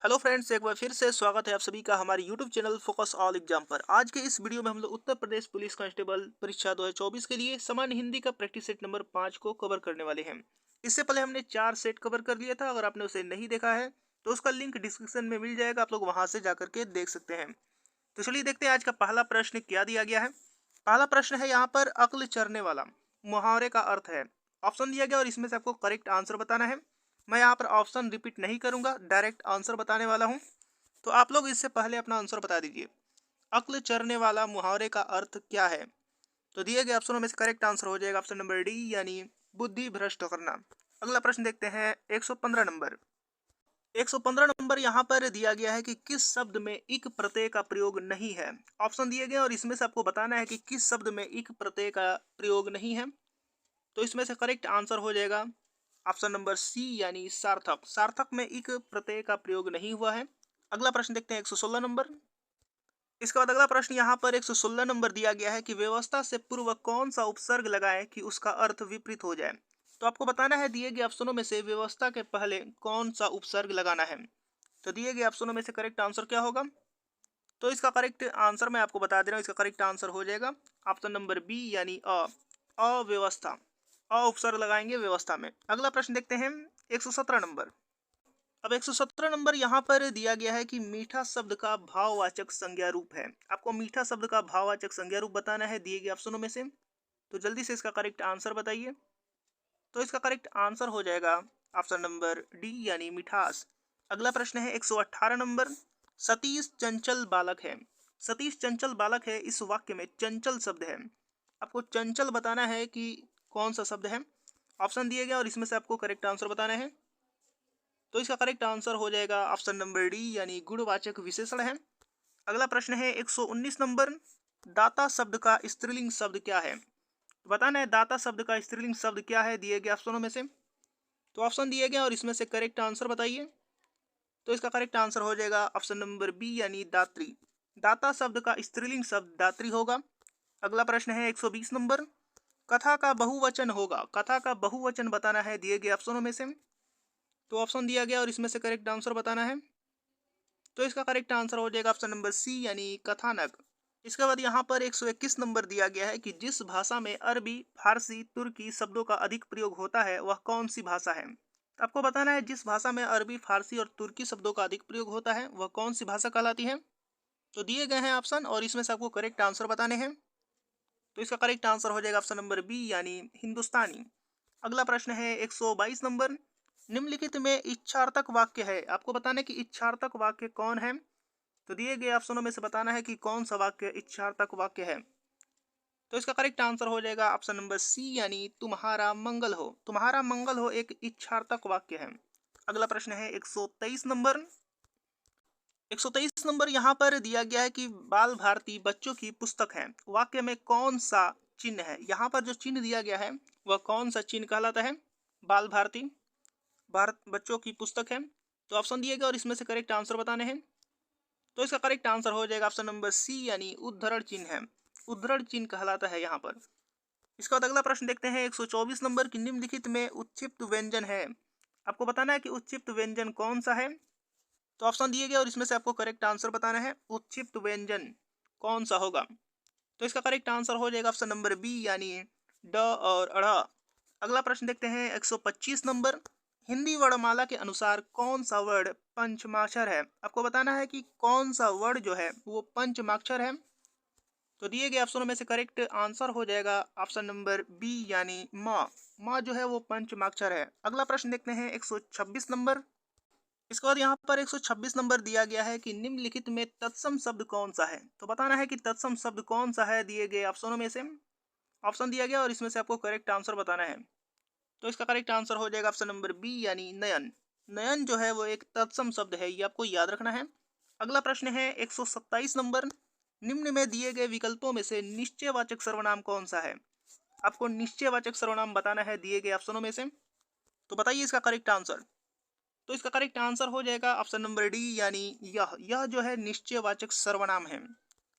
Hello friends, एक बार फिर से स्वागत है आप सभी का हमारे YouTube channel focus all exam पर। आज के इस वीडियो में हम लोग उत्तर प्रदेश पुलिस कांस्टेबल परीक्षा 2024 के लिए सामान्य हिंदी का प्रैक्टिस सेट नंबर 5 को कवर करने वाले हैं। इससे पहले हमने 4 सेट कवर कर लिया था। अगर आपने उसे नहीं देखा है तो उसका लिंक डिस्क्रिप्शन में मिल जाएगा, आप लोग वहां से जाकर के देख सकते हैं। तो चलिए देखते हैं आज का पहला प्रश्न क्या दिया गया है। पहला प्रश्न है यहाँ पर, अक्ल चरने वाला मुहावरे का अर्थ है। ऑप्शन दिया गया और इसमें से आपको करेक्ट आंसर बताना है। मैं यहाँ पर ऑप्शन रिपीट नहीं करूंगा, डायरेक्ट आंसर बताने वाला हूँ। तो आप लोग इससे पहले अपना आंसर बता दीजिए। अक्ल चरने वाला मुहावरे का अर्थ क्या है? तो दिए गए ऑप्शनों में से करेक्ट आंसर हो जाएगा ऑप्शन नंबर डी, यानी बुद्धि भ्रष्ट करना। अगला प्रश्न देखते हैं 115 नंबर। 115 नंबर यहाँ पर दिया गया है कि किस शब्द में इक प्रत्यय का प्रयोग नहीं है। ऑप्शन दिए गए और इसमें से आपको बताना है कि किस शब्द में इक प्रत्यय का प्रयोग नहीं है। तो इसमें से करेक्ट आंसर हो जाएगा ऑप्शन नंबर सी, यानी सार्थक। सार्थक में इक प्रत्यय का प्रयोग नहीं हुआ है। अगला प्रश्न देखते हैं 116 नंबर। इसके बाद अगला प्रश्न यहाँ पर 116 नंबर दिया गया है कि व्यवस्था से पूर्व कौन सा उपसर्ग लगाएं कि उसका अर्थ विपरीत हो जाए। तो आपको बताना है दिए गए ऑप्शनों में से व्यवस्था के पहले कौन सा उपसर्ग लगाना है। तो दिए गए ऑप्शनों में से करेक्ट आंसर क्या होगा? तो इसका करेक्ट आंसर मैं आपको बता दे रहा हूँ। इसका करेक्ट आंसर हो जाएगा ऑप्शन नंबर बी, यानी अव्यवस्था। अ उपसर्ग लगाएंगे व्यवस्था में। अगला प्रश्न देखते हैं 117 नंबर। अब 117 नंबर यहाँ पर दिया गया है कि मीठा शब्द का भाववाचक संज्ञा रूप है। आपको मीठा शब्द का भाववाचक संज्ञा रूप बताना है दिए गए ऑप्शनों में से। तो जल्दी से इसका करेक्ट आंसर बताइए। तो इसका करेक्ट आंसर हो जाएगा ऑप्शन नंबर डी, यानी मिठास। अगला प्रश्न है 118 नंबर। सतीश चंचल बालक है। सतीश चंचल बालक है, इस वाक्य में चंचल शब्द है। आपको चंचल बताना है कि कौन सा शब्द है। ऑप्शन दिए गए और इसमें से आपको करेक्ट आंसर बताना है। तो इसका करेक्ट आंसर हो जाएगा ऑप्शन नंबर डी, यानी गुणवाचक विशेषण है। अगला प्रश्न है 119 नंबर। दाता शब्द का स्त्रीलिंग शब्द क्या है? बताना है दाता शब्द का स्त्रीलिंग शब्द क्या है दिए गए ऑप्शनों में से। तो ऑप्शन दिए गए और इसमें से करेक्ट आंसर बताइए। तो इसका करेक्ट आंसर हो जाएगा ऑप्शन नंबर बी, यानी दात्री। दाता शब्द का स्त्रीलिंग शब्द दात्री होगा। अगला प्रश्न है 120 नंबर। कथा का बहुवचन होगा। कथा का बहुवचन बताना है दिए गए ऑप्शनों में से। तो ऑप्शन दिया गया और इसमें से करेक्ट आंसर बताना है। तो इसका करेक्ट आंसर हो जाएगा ऑप्शन नंबर सी, यानी कथानक। इसके बाद यहाँ पर 121 नंबर दिया गया है कि जिस भाषा में अरबी, फारसी, तुर्की शब्दों का अधिक प्रयोग होता है वह कौन सी भाषा है। तो आपको बताना है जिस भाषा में अरबी, फारसी और तुर्की शब्दों का अधिक प्रयोग होता है वह कौन सी भाषा कहलाती है। तो दिए गए हैं ऑप्शन और इसमें से आपको करेक्ट आंसर बताने हैं। तो इसका करेक्ट आंसर हो जाएगा ऑप्शन नंबर बी, यानी हिंदुस्तानी। अगला प्रश्न है 122 नंबर। निम्नलिखित में इच्छार्थक वाक्य है। आपको बताना है कि इच्छार्थक वाक्य कौन है। तो दिए गए ऑप्शनों में से बताना है कि कौन सा वाक्य इच्छार्थक वाक्य है। तो इसका करेक्ट आंसर हो जाएगा ऑप्शन नंबर सी, यानी तुम्हारा मंगल हो। तुम्हारा मंगल हो एक इच्छार्थक वाक्य है। अगला प्रश्न है 123 नंबर। 123 नंबर यहाँ पर दिया गया है कि बाल भारती बच्चों की पुस्तक है। वाक्य में कौन सा चिन्ह है? यहाँ पर जो चिन्ह दिया गया है वह कौन सा चिन्ह कहलाता है? बाल भारती, भारत बच्चों की पुस्तक है। तो ऑप्शन दिए गए और इसमें से करेक्ट आंसर बताने हैं। तो इसका करेक्ट आंसर हो जाएगा ऑप्शन नंबर सी, यानी उद्धरण चिन्ह है। उद्धरण चिन्ह कहलाता है यहाँ पर। इसके बाद अगला प्रश्न देखते हैं 124 नंबर की, निम्नलिखित में उत्क्षिप्त व्यंजन है। आपको बताना है कि उत्क्षिप्त व्यंजन कौन सा है। तो ऑप्शन दिए गए और इसमें से आपको करेक्ट आंसर बताना है। उत्क्षिप्त व्यंजन कौन सा होगा? तो इसका करेक्ट आंसर हो जाएगा ऑप्शन नंबर बी, यानी ड और अढ़। अगला प्रश्न देखते हैं 125 नंबर। हिंदी वर्णमाला के अनुसार कौन सा वर्ण पंचमाक्षर है? आपको बताना है कि कौन सा वर्ण जो है वो पंचमाक्षर है। तो दिए गए ऑप्शनों में से करेक्ट आंसर हो जाएगा ऑप्शन नंबर बी, यानी माँ। माँ जो है वो पंचमाक्षर है। अगला प्रश्न देखते हैं 126 नंबर। इसके बाद यहाँ पर 126 नंबर दिया गया है कि निम्नलिखित में तत्सम शब्द कौन सा है। तो बताना है कि तत्सम शब्द कौन सा है दिए गए ऑप्शनों में से। ऑप्शन दिया गया और इसमें से आपको करेक्ट आंसर बताना है। तो इसका करेक्ट आंसर हो जाएगा ऑप्शन नंबर बी, यानी नयन। नयन जो है वो एक तत्सम शब्द है, ये आपको याद रखना है। अगला प्रश्न है 127 नंबर। निम्न में दिए गए विकल्पों में से निश्चयवाचक सर्वनाम कौन सा है? आपको निश्चयवाचक सर्वनाम बताना है दिए गए ऑप्शनों में से। तो बताइए इसका करेक्ट आंसर। तो इसका करेक्ट आंसर हो जाएगा ऑप्शन नंबर डी, यानी यह जो है निश्चयवाचक सर्वनाम है।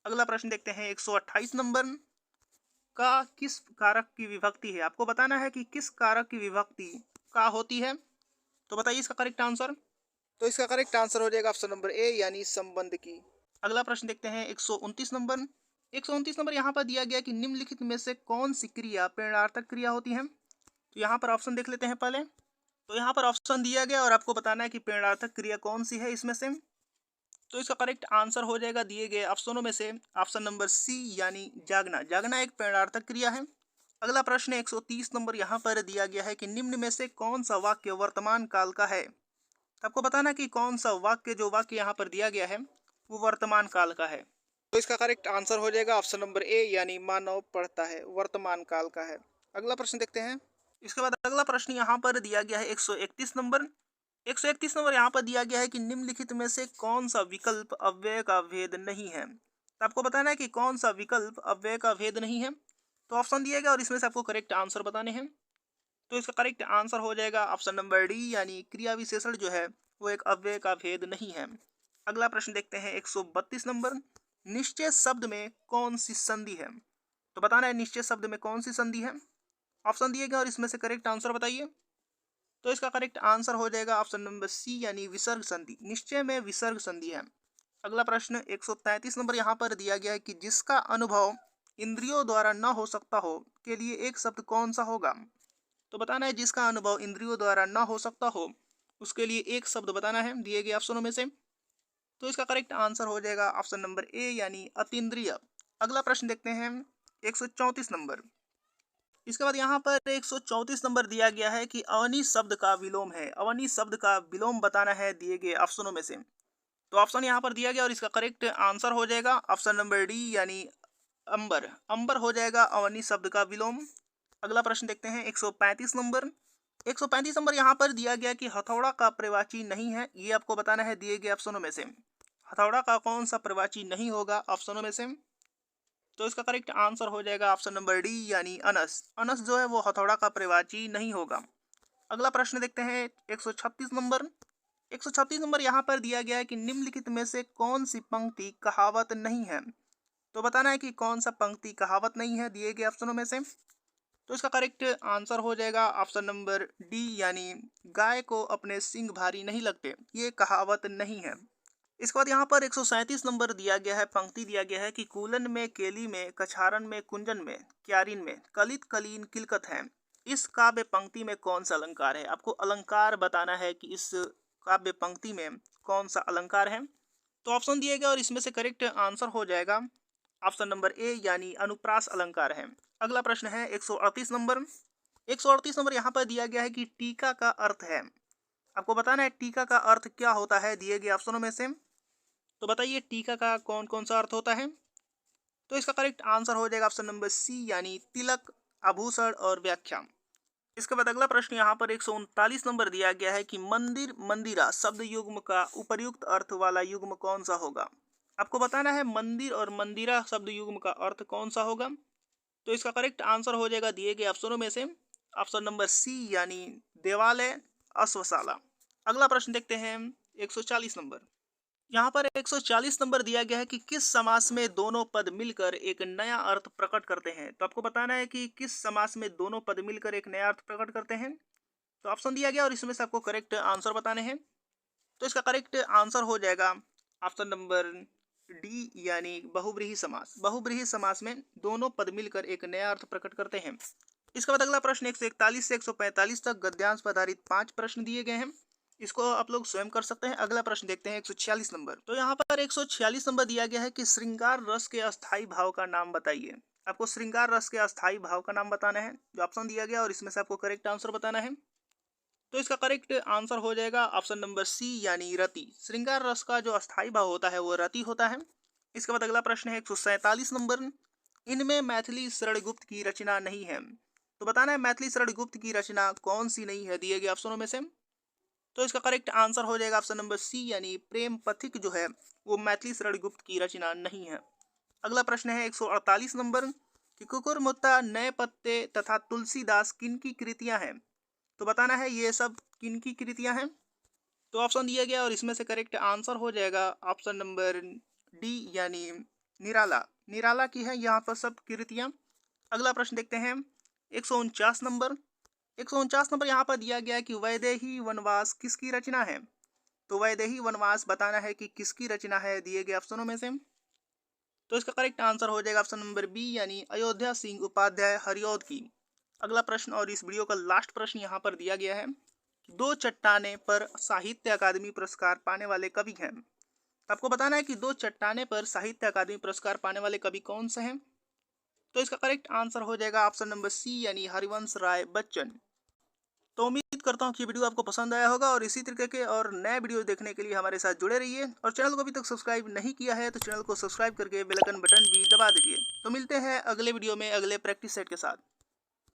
अगला प्रश्न देखते हैं 128 नंबर का किस कारक की विभक्ति है। आपको बताना है कि किस कारक की विभक्ति का होती है। तो बताइए इसका करेक्ट आंसर। तो इसका करेक्ट आंसर हो जाएगा ऑप्शन नंबर ए यानी संबंध की। अगला प्रश्न देखते हैं 129 नंबर। 129 नंबर यहाँ पर दिया गया कि निम्नलिखित में से कौन सी क्रिया प्रेरणार्थक क्रिया होती है। तो यहाँ पर ऑप्शन देख लेते हैं पहले। तो यहाँ पर ऑप्शन दिया गया और आपको बताना है कि प्रेरणार्थक क्रिया कौन सी है इसमें से। तो इसका करेक्ट आंसर हो जाएगा दिए गए ऑप्शनों में से ऑप्शन नंबर सी यानी जागना। जागना एक प्रेरणार्थक क्रिया है। अगला प्रश्न 130 नंबर यहाँ पर दिया गया है कि निम्न में से कौन सा वाक्य वर्तमान काल का है। आपको बताना कि कौन सा वाक्य जो वाक्य यहाँ पर दिया गया है वो वर्तमान काल का है। तो इसका करेक्ट आंसर हो जाएगा ऑप्शन नंबर ए यानी मानव पढ़ता है, वर्तमान काल का है। अगला प्रश्न देखते हैं। इसके बाद अगला प्रश्न यहाँ पर दिया गया है 131 नंबर। 131 नंबर यहाँ पर दिया गया है कि निम्नलिखित में से कौन सा विकल्प अव्यय का भेद नहीं है। तो आपको बताना है कि कौन सा विकल्प अव्यय का भेद नहीं है। तो ऑप्शन दिया गया और इसमें से आपको करेक्ट आंसर बताने हैं। तो इसका करेक्ट आंसर हो जाएगा ऑप्शन नंबर डी यानी क्रिया विशेषण जो है वो एक अव्यय का भेद नहीं है। अगला प्रश्न देखते हैं 132 नंबर। निश्चय शब्द में कौन सी संधि है। तो बताना है निश्चय शब्द में कौन सी संधि है। ऑप्शन दिए गए और इसमें से करेक्ट आंसर बताइए। तो इसका करेक्ट आंसर हो जाएगा ऑप्शन नंबर सी यानी विसर्ग संधि। निश्चय में विसर्ग संधि है। अगला प्रश्न 133 नंबर यहाँ पर दिया गया है कि जिसका अनुभव इंद्रियों द्वारा न हो सकता हो के लिए एक शब्द कौन सा होगा। तो बताना है जिसका अनुभव इंद्रियों द्वारा न हो सकता हो उसके लिए एक शब्द बताना है दिए गए ऑप्शनों में से। तो इसका करेक्ट आंसर हो जाएगा ऑप्शन नंबर ए यानी अतीन्द्रिय। अगला प्रश्न देखते हैं 134 नंबर। इसके बाद यहाँ पर 134 नंबर दिया गया है कि अवनी शब्द का विलोम है। अवनी शब्द का विलोम बताना है दिए गए ऑप्शनों में से। तो ऑप्शन यहाँ पर दिया गया और इसका करेक्ट आंसर हो जाएगा ऑप्शन नंबर डी यानी अंबर। अंबर हो जाएगा अवनी शब्द का विलोम। अगला प्रश्न देखते हैं 135 नंबर। 135 नंबर यहाँ पर दिया गया कि हथौड़ा का प्रवाची नहीं है। ये आपको बताना है दिए गए ऑप्शनों में से। हथौड़ा का कौन सा प्रवाची नहीं होगा ऑप्शनों में से। तो इसका करेक्ट आंसर हो जाएगा ऑप्शन नंबर डी यानी अनस। अनस जो है वो हथौड़ा का प्रवाची नहीं होगा। अगला प्रश्न देखते हैं 136 नंबर। 136 नंबर यहाँ पर दिया गया है कि निम्नलिखित में से कौन सी पंक्ति कहावत नहीं है। तो बताना है कि कौन सा पंक्ति कहावत नहीं है दिए गए ऑप्शनों में से। तो इसका करेक्ट आंसर हो जाएगा ऑप्शन नंबर डी यानी गाय को अपने सींग भारी नहीं लगते। ये कहावत नहीं है। इसके बाद यहाँ पर 137 नंबर दिया गया है। पंक्ति दिया गया है कि कूलन में, केली में, कछारन में, कुंजन में, क्यारिन में कलित कलीन किलकत है। इस काव्य पंक्ति में कौन सा अलंकार है। आपको अलंकार बताना है कि इस काव्य पंक्ति में कौन सा अलंकार है। तो ऑप्शन दिए गए और इसमें से करेक्ट आंसर हो जाएगा ऑप्शन नंबर ए यानी अनुप्रास अलंकार है। अगला प्रश्न है 138 नंबर। 138 नंबर यहाँ पर दिया गया है कि टीका का अर्थ है। आपको बताना है टीका का अर्थ क्या होता है दिए गए ऑप्शनों में से। तो बताइए टीका का कौन कौन सा अर्थ होता है। तो इसका करेक्ट आंसर हो जाएगा ऑप्शन नंबर सी यानी तिलक, आभूषण और व्याख्या। इसके बाद अगला प्रश्न यहाँ पर 139 नंबर दिया गया है कि मंदिर, मंदिरा शब्द युग्म का उपर्युक्त अर्थ वाला युग्म कौन सा होगा। आपको बताना है मंदिर और मंदिरा शब्द युग्म का अर्थ कौन सा होगा। तो इसका करेक्ट आंसर हो जाएगा दिए गए ऑप्शनों में से ऑप्शन नंबर सी यानी देवालय, अश्वशाला। अगला प्रश्न देखते हैं 140 नंबर। यहाँ पर 140 नंबर दिया गया है कि किस समास में दोनों पद मिलकर एक नया अर्थ प्रकट करते हैं। तो आपको बताना है कि किस समास में दोनों पद मिलकर एक नया अर्थ प्रकट करते हैं। तो ऑप्शन दिया गया और इसमें से आपको करेक्ट आंसर बताने हैं। तो इसका करेक्ट आंसर हो जाएगा ऑप्शन नंबर डी यानी बहुब्रीहि समास। बहुब्रीहि समास में दोनों पद मिलकर एक नया अर्थ प्रकट करते हैं। इसके बाद अगला प्रश्न 141 से 145 तक गद्यांश पर आधारित 5 प्रश्न दिए गए हैं। इसको आप लोग स्वयं कर सकते हैं। अगला प्रश्न देखते हैं 146 नंबर। तो यहाँ पर 146 नंबर दिया गया है कि श्रृंगार रस के अस्थाई भाव का नाम बताइए। आपको श्रृंगार रस के अस्थाई भाव का नाम बताना है। जो ऑप्शन दिया गया और इसमें से आपको करेक्ट आंसर बताना है। तो इसका करेक्ट आंसर हो जाएगा ऑप्शन नंबर सी यानी रति। श्रृंगार रस का जो अस्थाई भाव होता है वो रति होता है। इसके बाद अगला प्रश्न है 147 नंबर। इनमें मैथिली शरणगुप्त की रचना नहीं है। तो बताना है मैथिली शरणगुप्त की रचना कौन सी नहीं है दिए गए ऑप्शनों में से। तो इसका करेक्ट आंसर हो जाएगा ऑप्शन नंबर सी यानी प्रेम पथिक जो है वो मैथिली शरणगुप्त की रचना नहीं है। अगला प्रश्न है 148 नंबर कि कुकुरमुत्ता, नए पत्ते तथा तुलसीदास किन की कृतियां हैं। तो बताना है ये सब किन की कृतियां हैं। तो ऑप्शन दिया गया और इसमें से करेक्ट आंसर हो जाएगा ऑप्शन नंबर डी यानी निराला। निराला की है यहाँ पर सब कृतियां। अगला प्रश्न देखते हैं 149 नंबर। 149 नंबर यहाँ पर दिया गया है कि वैदेही वनवास किसकी रचना है। तो वैदेही वनवास बताना है कि किसकी रचना है दिए गए ऑप्शनों में से। तो इसका करेक्ट आंसर हो जाएगा ऑप्शन नंबर बी यानी अयोध्या सिंह उपाध्याय हरिऔध की। अगला प्रश्न और इस वीडियो का लास्ट प्रश्न यहाँ पर दिया गया है, दो चट्टाने पर साहित्य अकादमी पुरस्कार पाने वाले कवि हैं। आपको बताना है कि दो चट्टाने पर साहित्य अकादमी पुरस्कार पाने वाले कवि कौन से हैं। तो इसका करेक्ट आंसर हो जाएगा ऑप्शन नंबर सी यानी हरिवंश राय बच्चन। तो उम्मीद करता हूँ कि वीडियो आपको पसंद आया होगा और इसी तरीके के और नए वीडियो देखने के लिए हमारे साथ जुड़े रहिए और चैनल को अभी तक सब्सक्राइब नहीं किया है तो चैनल को सब्सक्राइब करके बेल आइकन बटन भी दबा दीजिए। तो मिलते हैं अगले वीडियो में अगले प्रैक्टिस सेट के साथ।